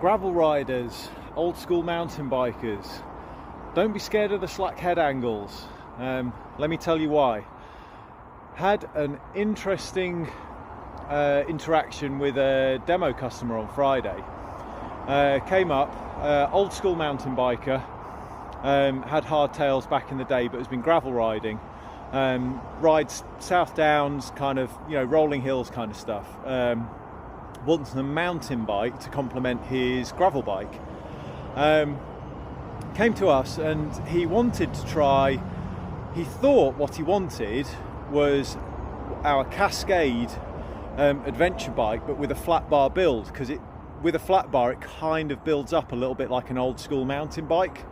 Gravel riders, old school mountain bikers, don't be scared of the slack head angles. Let me tell you why. Had an interesting interaction with a demo customer on Friday. Came up, old school mountain biker, had hardtails back in the day but has been gravel riding, rides South Downs, kind of, rolling hills kind of stuff. Wants a mountain bike to complement his gravel bike. Came to us and he wanted to try, he thought what he wanted was our Cascade adventure bike, but with a flat bar build, because with a flat bar it kind of builds up a little bit like an old school mountain bike.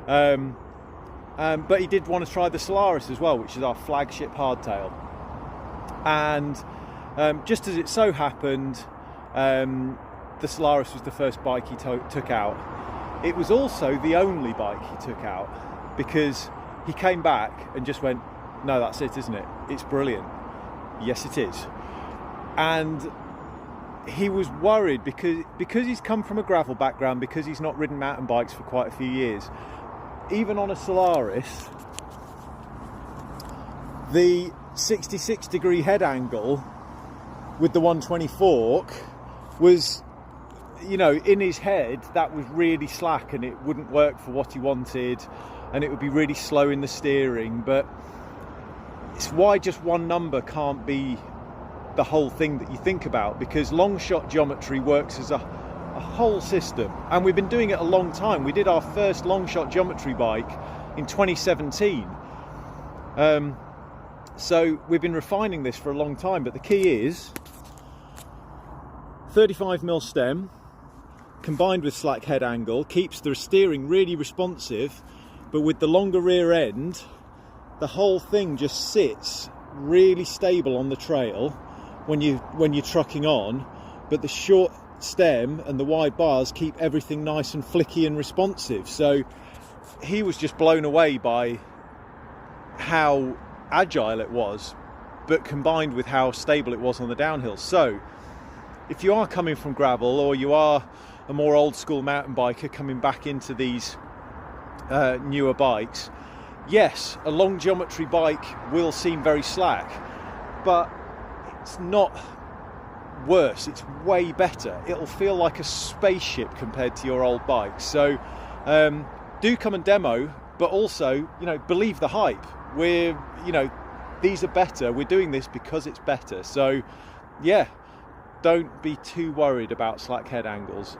But he did want to try the Solaris as well, which is our flagship hardtail. And just as it so happened, the Solaris was the first bike he took out. It was also the only bike he took out, because he came back and just went, no, that's it, isn't it? It's brilliant. Yes, it is. And he was worried because he's come from a gravel background, because he's not ridden mountain bikes for quite a few years. Even on a Solaris, the 66-degree head angle with the 120 fork was, in his head, that was really slack and it wouldn't work for what he wanted, and it would be really slow in the steering. But it's why just one number can't be the whole thing that you think about, because long shot geometry works as a whole system, and we've been doing it a long time. We did our first long shot geometry bike in 2017, so we've been refining this for a long time. But the key is 35mm stem combined with slack head angle keeps the steering really responsive, but with the longer rear end, the whole thing just sits really stable on the trail when you're trucking on. But the short stem and the wide bars keep everything nice and flicky and responsive. So he was just blown away by how agile it was, but combined with how stable it was on the downhill. So if you are coming from gravel, or you are a more old school mountain biker coming back into these newer bikes, yes, a long geometry bike will seem very slack, but it's not worse, it's way better. It'll feel like a spaceship compared to your old bike. So do come and demo, but also, believe the hype. These are better. We're doing this because it's better. So yeah, don't be too worried about slack head angles.